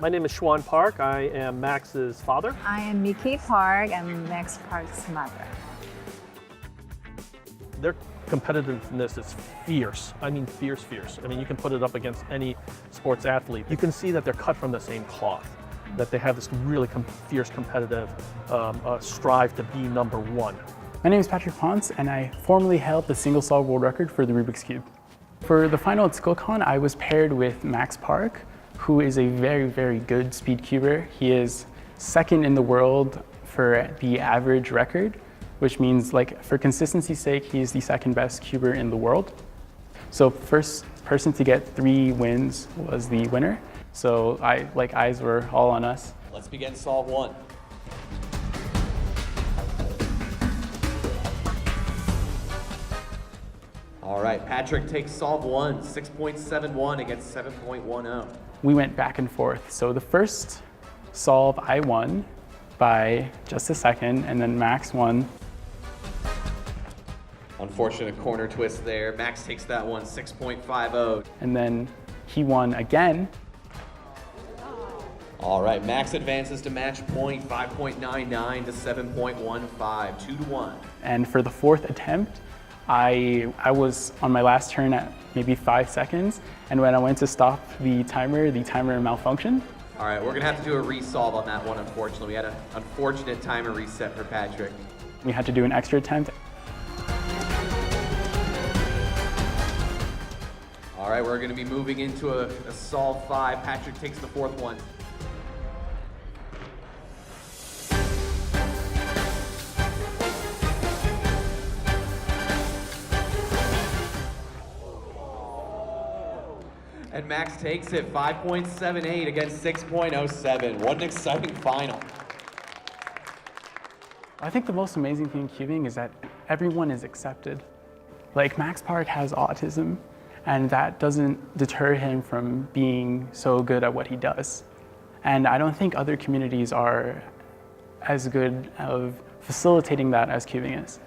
My name is Schwan Park. I am Max's father. I am Mickey Park. I'm Max Park's mother. Their competitiveness is fierce. I mean, fierce. I mean, you can put it up against any sports athlete. You can see that they're cut from the same cloth, that they have this really fierce competitive strive to be number one. My name is Patrick Ponce, and I formerly held the single solve world record for the Rubik's Cube. For the final at SkillCon, I was paired with Max Park, who is a very, very good speed cuber. He is second in the world for the average record, which means, like, for consistency's sake, he is the second best cuber in the world. So first person to get 3 wins was the winner. So eyes were all on us. Let's begin solve 1. All right, Patrick takes solve 1, 6.71 against 7.10. We went back and forth. So the first solve I won by just a second, and then Max won. Unfortunate corner twist there. Max takes that one, 6.50. And then he won again. All right, Max advances to match point, 5.99 to 7.15, 2-1. And for the 4th attempt, I was on my last turn at maybe 5 seconds, and when I went to stop the timer malfunctioned. All right, we're gonna have to do a resolve on that one, unfortunately. We had an unfortunate timer reset for Patrick. We had to do an extra attempt. All right, we're gonna be moving into a solve 5. Patrick takes the 4th one. And Max takes it, 5.78 against 6.07. What an exciting final. I think the most amazing thing in cubing is that everyone is accepted. Like, Max Park has autism, and that doesn't deter him from being so good at what he does. And I don't think other communities are as good of facilitating that as cubing is.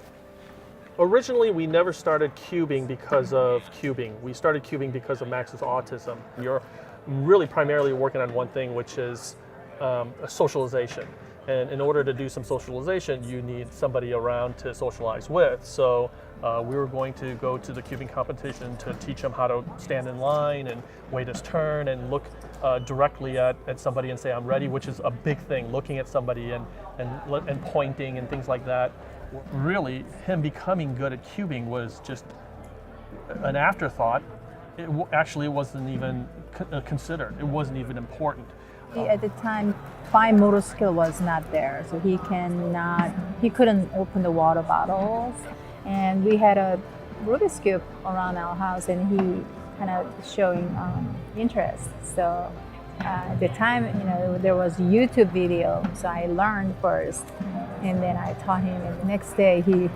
Originally, we never started cubing because of cubing. We started cubing because of Max's autism. You're really primarily working on one thing, which is a socialization. And in order to do some socialization, you need somebody around to socialize with. So we were going to go to the cubing competition to teach him how to stand in line and wait his turn and look directly at somebody and say, I'm ready, which is a big thing, looking at somebody and pointing and things like that. Really, him becoming good at cubing was just an afterthought. Actually, it wasn't even considered. It wasn't even important. At the time, fine motor skill was not there, so he couldn't open the water bottles. And we had a Rubik's Cube around our house, and he kind of showing interest. So at the time, there was YouTube video, so I learned first, and then I taught him, and the next day he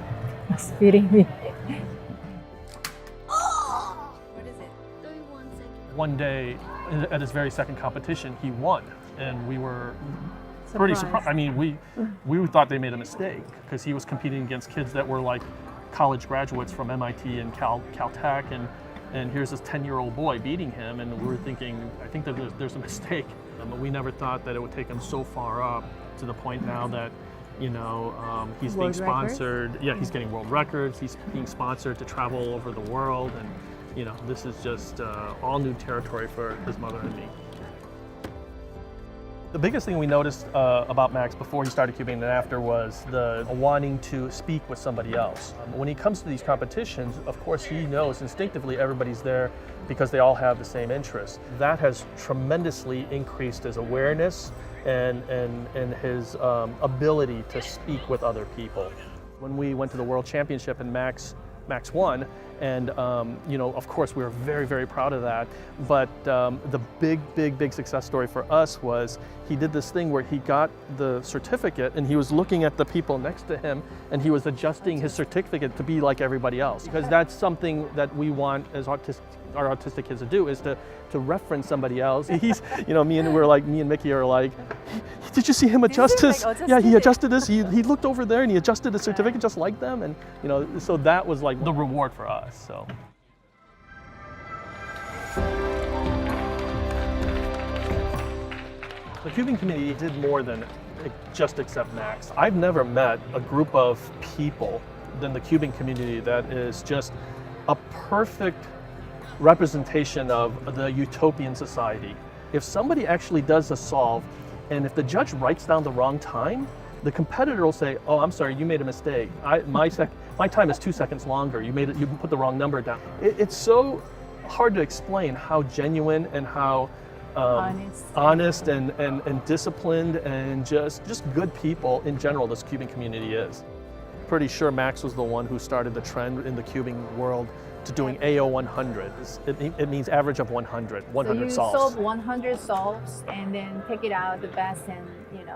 was beating me. What is it? 31 seconds. One day, at his very second competition, he won, and we were pretty surprised. I mean, we thought they made a mistake because he was competing against kids that were like college graduates from MIT and Caltech, and here's this 10-year-old boy beating him, and we were thinking, I think that there's a mistake. But we never thought that it would take him so far up to the point now that, he's being sponsored. Yeah, he's getting world records. He's being sponsored to travel over the world, and this is just all new territory for his mother and me. The biggest thing we noticed about Max before he started cubing and after was the wanting to speak with somebody else. When he comes to these competitions, of course he knows instinctively everybody's there because they all have the same interests. That has tremendously increased his awareness and his ability to speak with other people. When we went to the World Championship and Max won, and of course we were very, very proud of that. But the big success story for us was he did this thing where he got the certificate and he was looking at the people next to him and he was adjusting his certificate to be like everybody else. Because that's something that we want as our autistic kids to do, is to reference somebody else. He's, me and Mickey are like, did you see him adjust his? Yeah, he adjusted this. He looked over there and he adjusted his certificate just like them, and so that was like the reward for us. So. The cubing community did more than just accept Max. I've never met a group of people in the cubing community that is just a perfect representation of the utopian society. If somebody actually does a solve, and if the judge writes down the wrong time, the competitor will say, "Oh, I'm sorry, you made a mistake. My time is 2 seconds longer. You put the wrong number down." It's so hard to explain how genuine and how honest and disciplined and just good people in general this cubing community is. Pretty sure Max was the one who started the trend in the cubing world to doing AO 100. It means average of 100 So you solves. solve 100 solves and then take it out the best and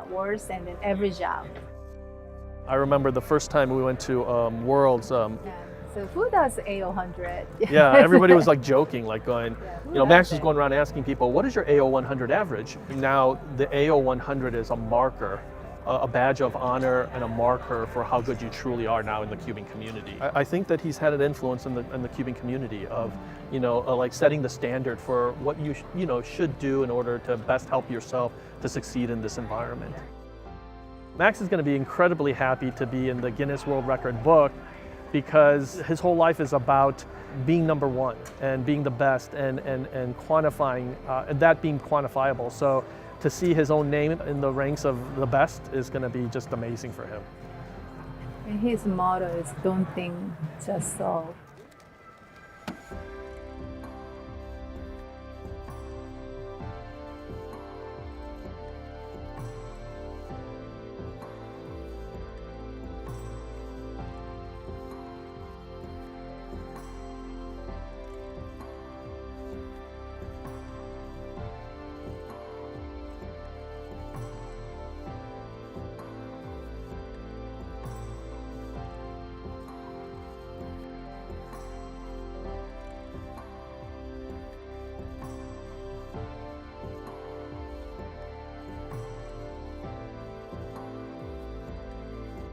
worst and then average out. I remember the first time we went to Worlds. Yeah. So who does AO 100? Yeah, everybody was like joking, like going, who Max does was it? going around asking people, what is your AO 100 average? Now the AO 100 is a marker, a badge of honor and a marker for how good you truly are now in the cubing community. I think that he's had an influence in the cubing community of, like setting the standard for what you should do in order to best help yourself to succeed in this environment. Max is going to be incredibly happy to be in the Guinness World Record book because his whole life is about being number one and being the best and quantifying, and that being quantifiable. So to see his own name in the ranks of the best is going to be just amazing for him. And his motto is don't think, just solve.